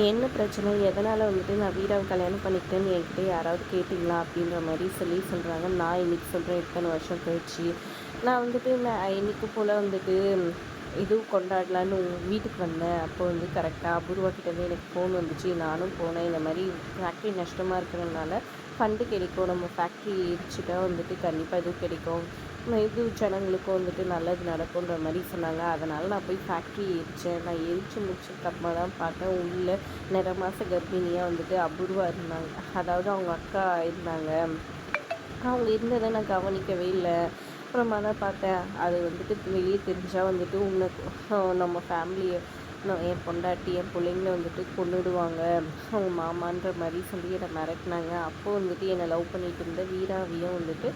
என்ன பிரச்சனை? எதனால் வந்துட்டு நான் வீராவை கல்யாணம் பண்ணிக்கிட்டேன்னு என்கிட்ட யாராவது கேட்டிங்களா? அப்படின்ற மாதிரி சொல்கிறாங்க. நான் இன்றைக்கி சொல்கிறேன், இத்தனை வருஷம் கழிச்சு நான் வந்துட்டு நான் இன்றைக்கி போல் வந்துட்டு இதுவும் கொண்டாடலான்னு உங்கள் வீட்டுக்கு வந்தேன். அப்போ வந்து கரெக்டாக அபூர்வா கிட்டேருந்து எனக்கு ஃபோன் வந்துச்சு. நானும் போனேன். இந்த மாதிரி ஃபேக்ட்ரி நஷ்டமாக இருக்கிறதுனால ஃபண்டு கிடைக்கும், நம்ம ஃபேக்ட்ரி எரிச்சிட்டா வந்துட்டு கண்டிப்பாக இதுவும் கிடைக்கும், இது ஜனங்களுக்கும் வந்துட்டு நல்லது நடக்குன்ற மாதிரி சொன்னாங்க. அதனால் நான் போய் ஃபேக்ட்ரி எரித்தேன். நான் எரித்து முடிச்சதுக்கப்புறமா தான் பார்த்தேன், உள்ள நிற மாத கர்ப்பிணியாக வந்துட்டு அபூர்வா இருந்தாங்க. அதாவது அவங்க அக்கா இருந்தாங்க. அவங்க இருந்ததை நான் கவனிக்கவே இல்லை. அப்புறமா தான் பார்த்தேன், அது வந்துட்டு வெளியே தெரிஞ்சால் வந்துட்டு நம்ம ஃபேமிலியை, என் பொண்டாட்டி என் பிள்ளைங்கள வந்துட்டு கொன்னுடுவாங்க அவங்க மாமான்ற மாதிரி சொல்லி என்னை மிரட்டினாங்க. அப்போது வந்துட்டு என்னை லவ் பண்ணிகிட்டு இருந்த வீராவையும் வந்துட்டு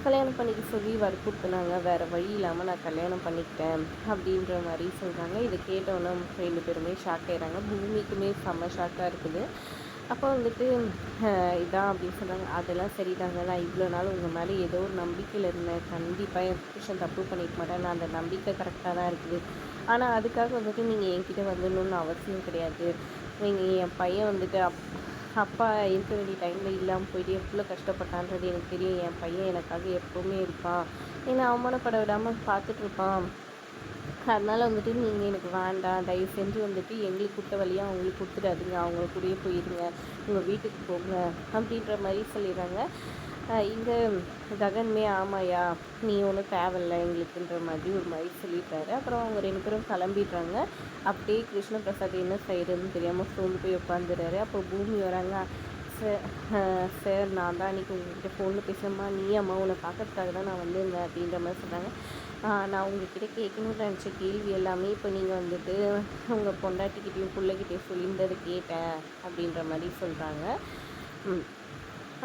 கல்யாணம் பண்ணிக்க சொல்லி வற்புறுத்தினாங்க. வேறு வழி இல்லாமல் நான் கல்யாணம் பண்ணிக்கிட்டேன் அப்படின்ற மாதிரி சொல்கிறாங்க. இதை கேட்டோன்னே 2 பேருமே ஷாக் ஆகிடுறாங்க. பூமிக்குமே செம்ம ஷாக்காக இருக்குது. அப்போ வந்துட்டு இதான் அப்படின்னு சொல்கிறாங்க. அதெல்லாம் சரிதாங்க, நான் இவ்வளோ நாள் உங்கள் மேலே ஏதோ ஒரு நம்பிக்கையில் இருந்தேன். கண்டிப்பாக என் புருஷன் தப்பு பண்ணிக்க மாட்டேன். நான் அந்த நம்பிக்கை கரெக்டாக தான் இருக்குது. ஆனால் அதுக்காக வந்துட்டு நீங்கள் என்கிட்ட வந்துடணுன்னு அவசியம் கிடையாது. நீங்கள் என் பையன் வந்துட்டு அப்பா இருக்க வேண்டிய டைமில் இல்லாமல் போயிட்டு எவ்வளோ கஷ்டப்பட்டான்றது எனக்கு தெரியும். என் பையன் எனக்காக எப்போவுமே இருப்பான். என்னை அவமானப்பட விடாமல் பார்த்துட்ருப்பான். அதனால் வந்துட்டு நீங்கள் எனக்கு வேண்டாம், தயவு செஞ்சு வந்துட்டு எங்களுக்கு கொடுத்த வழியாக அவங்களுக்கு கொடுத்துடாதீங்க, அவங்கள கூடயே போயிடுங்க, உங்கள் வீட்டுக்கு போங்க அப்படின்ற மாதிரி சொல்லிடுறாங்க. இங்கே ககன்மே ஆமாயா, நீ ஒன்றும் தேவையில்லை எங்களுக்குன்ற மாதிரி ஒரு மாதிரி சொல்லிடுறாரு. அப்புறம் அவங்க 2 பேரும் கிளம்பிடுறாங்க. அப்படியே கிருஷ்ணபிரசாத் என்ன செய்கிறதுன்னு தெரியாமல் சோர்ந்து போய் உட்காந்துறாரு. அப்போ பூமி வராங்க. சார் சார் நான் தான் அன்றைக்கி உங்கள்கிட்ட ஃபோனில் பேசுகிறேம்மா, நீ அம்மா உன்னை பார்க்கறதுக்காக தான் நான் வந்திருந்தேன் அப்படின்ற மாதிரி சொன்னாங்க. நான் உங்கள்கிட்ட கேட்கணுன்னு நினச்ச கேள்வி எல்லாமே இப்போ நீங்கள் வந்துட்டு உங்கள் பொண்டாட்டிக்கிட்டேயும் பிள்ளைகிட்டையும் சொல்லியிருந்ததை கேட்டேன் அப்படின்ற மாதிரி சொல்கிறாங்க.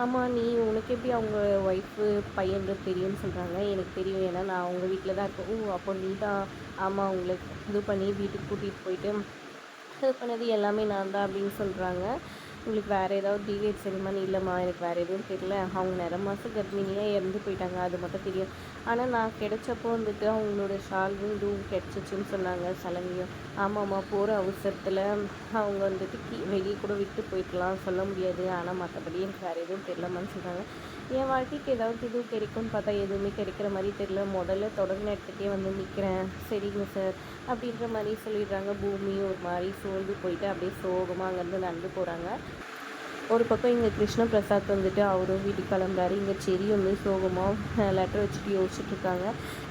ஆமாம், நீ உனக்கு எப்படி அவங்க ஒய்ஃபு பையன்றது தெரியும்னு சொல்கிறாங்க. எனக்கு தெரியும், ஏன்னா நான் அவங்க வீட்டில் தான் இருக்கேன். ஓ, அப்போ நீ தான், ஆமாம், உங்களுக்கு இது பண்ணி வீட்டுக்கு கூட்டிகிட்டு போயிட்டு இது பண்ணது எல்லாமே நான் தான் அப்படின்னு சொல்கிறாங்க. உங்களுக்கு வேறு ஏதாவது டீட்டெயில்ஸ் தெரியுமான்னு? இல்லைம்மா, எனக்கு வேறு எதுவும் தெரியல. அவங்க நிற மாத கர்ப்பிணியாக இறந்து போயிட்டாங்க, அது மட்டும் தெரியும். ஆனால் நான் கிடைச்சப்போ வந்துட்டு அவங்களோட ஷால்வும் இதுவும் கிடச்சிச்சின்னு சொன்னாங்க, சலங்கையும். ஆமாம்மா, போகிற அவசரத்தில் அவங்க வந்துட்டு வெளியே கூட விட்டு போய்க்கலாம், சொல்ல முடியாது. ஆனால் மற்றபடி எனக்கு வேறு எதுவும் தெரியலம்மான்னு சொல்கிறாங்க. என் வாழ்க்கைக்கு ஏதாவது இதுவும் கிடைக்கும்னு பார்த்தா எதுவுமே கிடைக்கிற மாதிரி தெரியல. முதல்ல தொடங்கின இடத்துக்கே வந்து நிற்கிறேன். சரிங்க சார் அப்படின்ற மாதிரி சொல்லிடுறாங்க. பூமி ஒரு மாதிரி சோர்ந்து போயிட்டு அப்படியே சோகமாக அங்கேருந்து நடந்து போகிறாங்க. ஒரு பக்கம் இங்கே கிருஷ்ணபிரசாத் வந்துட்டு அவரும் வீட்டுக்கு கிளம்புறாரு. இங்கே செரி வந்து சோகமாக லெட்டர் வச்சுட்டு யோசிச்சுட்ருக்காங்க.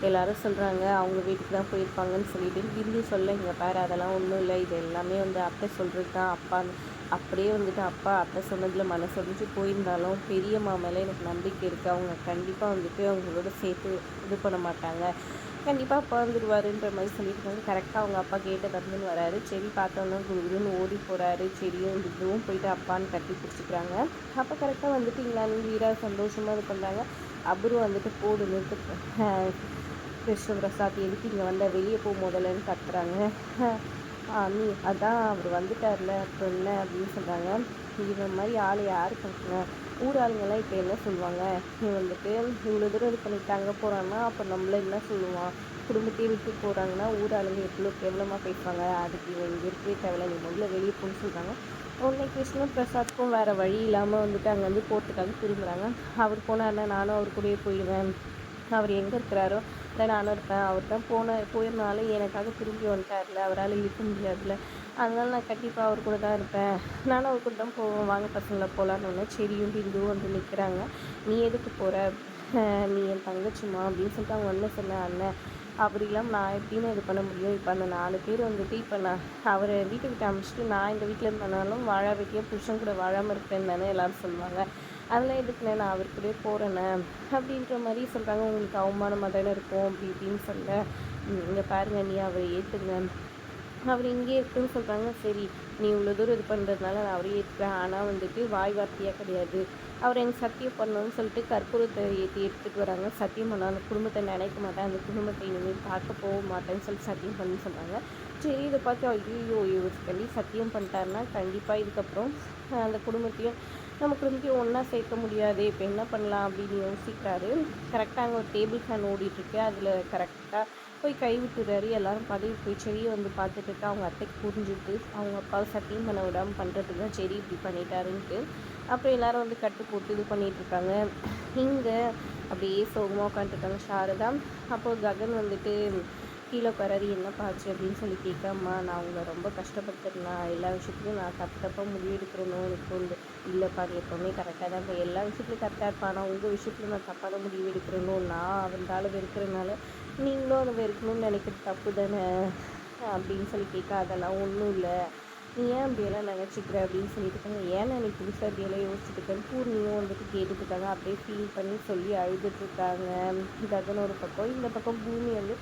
எல்லோரும் சொல்கிறாங்க அவங்க வீட்டுக்கு தான் போயிருப்பாங்கன்னு சொல்லிட்டு. விருந்து சொல்ல, இங்கே பாரு அதெல்லாம் ஒன்றும் இல்லை, இது எல்லாமே வந்து அத்தை சொல்கிறது தான். அப்பா அப்படியே வந்துட்டு அப்பா அத்தை சொன்னதில் மனசொடிஞ்சு போயிருந்தாலும் பெரியம்மா மேலே எனக்கு நம்பிக்கை இருக்குது. அவங்க கண்டிப்பாக வந்துட்டு அவங்களோட சேர்த்து இது பண்ண மாட்டாங்க, கண்டிப்பாக அப்பா வந்துடுவாருன்ற மாதிரி சொல்லியிருக்காங்க. கரெக்டாக அவங்க அப்பா கேட்ட தந்துன்னு வராரு. செடி பார்த்தோன்னா குருன்னு ஓடி போகிறாரு. செடியும் இதுவும் போயிட்டு அப்பான்னு கட்டி பிடிச்சிக்கிறாங்க. அப்போ கரெக்டாக வந்துட்டு இங்கே வீரா சந்தோஷமாக இது பண்ணுறாங்க. அப்புறம் வந்துட்டு போடு நிறுத்து கிருஷ்ணபிரசாத், எதுக்கு இங்கே வந்த, வெளியே போக முதல்லன்னு கத்துறாங்க. நீ அதான் அவர் வந்துட்டார்ல, அப்புறம் என்ன அப்படின்னு சொல்கிறாங்க. இந்த மாதிரி ஆள் யார் கட்டுங்க, ஊர் ஆளுங்கெல்லாம் இப்போ என்ன சொல்லுவாங்க, நீ வந்துட்டு இவ்வளோ தூரம் இது பண்ணிட்டு அங்கே போகிறான்னா அப்போ நம்மள என்ன சொல்லுவான், குடும்பத்தையே விட்டு போகிறாங்கன்னா ஊர் ஆளுங்க எவ்வளோ கேவலமாக பேசுவாங்க, அதுக்கு இவன் இங்கே இருக்கவே தேவையில்ல, நீ முதல்ல வெளியே போன்னு சொல்கிறாங்க. உடனே கிருஷ்ணபிரசாத்துக்கும் வேறு வழி இல்லாமல் வந்துட்டு அங்கே வந்து போகிறதுக்காக திரும்புகிறாங்க. அவர் போனார்னா நானும் அவர் கூடயே போயிடுவேன், அவர் எங்கே இருக்கிறாரோ இல்லை நானும் இருப்பேன், அவர் தான் போயிருந்தாலும் எனக்காக திரும்பி வந்துட்டார்ல, அவரால் இருக்க முடியாதுல்ல, அதனால் நான் கண்டிப்பாக அவர் கூட தான் இருப்பேன், நானும் அவர் கூட தான் போவேன், வாங்க பசங்களை போகலான்னு. ஒன்று செடியும் பிந்துவும் வந்து நிற்கிறாங்க. நீ எதுக்கு போகிற, நீ என் தங்கச்சிம்மா அப்படின்னு சொல்லிட்டு அவங்க என்ன சொன்னேன், அண்ணன் அப்படி இல்லாமல் நான் எப்படின்னு இது பண்ண முடியும். இப்போ அந்த 4 பேர் வந்துட்டு இப்போ நான் அவரை வீட்டை விட்டு அனுப்பிச்சிட்டு நான் இந்த வீட்டில் இருந்தனாலும் வாழ வைக்க புருஷன் கூட வாழாமல் இருப்பேன்னு தானே எல்லோரும் சொல்லுவாங்க. அதெல்லாம் எதுக்குண்ணே, நான் அவர் கூடயே போகிறேண்ணே அப்படின்ற மாதிரி சொல்கிறாங்க. உங்களுக்கு அவமானமாக தானே இருக்கும் அப்படி இப்படின்னு சொல்ல, இங்கே பாருங்கள், நீ அவரை ஏற்றுங்க, அவர் இங்கே இருக்குன்னு சொல்கிறாங்க. சரி, நீ இவ்வளோ தூரம் இது பண்ணுறதுனால நான் அவரே ஏற்றுக்கிறேன், ஆனால் வந்துட்டு வாய் வார்த்தையாக கிடையாது, அவர் எனக்கு சத்தியம் பண்ணணும்னு சொல்லிட்டு கற்பூரத்தை ஏற்றி எடுத்துகிட்டு வராங்க. சத்தியம் பண்ண, அந்த குடும்பத்தை நினைக்க மாட்டேன், அந்த குடும்பத்தை இனிமேல் பார்க்க போக மாட்டேன்னு சொல்லி சத்தியம் பண்ணுன்னு சொல்கிறாங்க. சரி, இதை பார்த்து ஐயோ இவர் கண்டி சத்தியம் பண்ணிட்டாருன்னா கண்டிப்பாக இதுக்கப்புறம் அந்த குடும்பத்தையும் நம்ம குடும்பத்தையும் ஒன்றா சேர்க்க முடியாது, இப்போ என்ன பண்ணலாம் அப்படின்னு யோசிக்கிறாரு. கரெக்டாக அங்கே ஒரு டேபிள் ஃபேன் ஓடிட்டுருக்கு. அதில் கரெக்டாக போய் கை விட்டுறாரு. எல்லாரும் பதவி போய் செடியை வந்து பார்த்துட்டு இருக்கா. அவங்க அத்தைக்கு புரிஞ்சுட்டு அவங்க அப்பாவை சத்தியம் பண்ண விடாமல் பண்ணுறதுக்கு தான் சரி இப்படி பண்ணிட்டாருன்ட்டு. அப்புறம் எல்லாரும் வந்து கட்டு போட்டு இது பண்ணிகிட்ருக்காங்க. இங்கே அப்படியே சோகமாக உட்காந்துருக்காங்க சாரதா. அப்போது ககன் வந்துட்டு கீழே உட்காராரு. என்னப்பா ஆச்சு அப்படின்னு சொல்லி கேட்காம்மா, நான் அவங்கள ரொம்ப கஷ்டப்படுத்துறேன்னா எல்லா விஷயத்துலையும் நான் தப்பாக முடிவு எடுக்கிறேனோ எனக்கு தோணுது. இல்லைப்பா நீ எப்போவுமே கரெக்டாக தான் இப்போ எல்லா விஷயத்துலையும் கரெக்டாக இருப்பா. ஆனால் உங்கள் விஷயத்தில் நான் தப்பான முடிவு எடுக்கிறேனோ, நான் அவனால வெறுக்கிறனால நீங்களும் அதை வெறுக்கணும்னு நினைக்கிறது தப்பு தானே அப்படின்னு சொல்லி கேட்க, அதெல்லாம் ஒன்றும் இல்லை, நீ ஏன் அப்படியெல்லாம் நினச்சிக்கிற அப்படின்னு சொல்லிட்டு இருக்காங்க. ஏன்னா நீ புதுசாக அப்படியெல்லாம் யோசிச்சுட்டு இருக்கேன். பூர்ணியும் வந்துட்டு கேட்டுட்ருக்காங்க. அப்படியே ஃபீல் பண்ணி சொல்லி அழுதுட்ருக்காங்க. ககன் ஒரு பக்கம், இந்த பக்கம் பூமி வந்து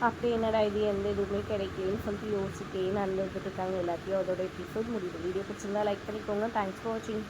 அப்படியே என்னடா இது எந்த எதுவுமே கிடைக்கலன்னு சொல்லிட்டு யோசிச்சுட்டே நடந்துட்டு இருக்காங்க. எல்லாத்தையும் அதோட எபிசோட் முடியுது. வீடியோ பிடிச்சிருந்தா லைக் பண்ணிக்கோங்க. தேங்க்ஸ் ஃபார் வாட்சிங்.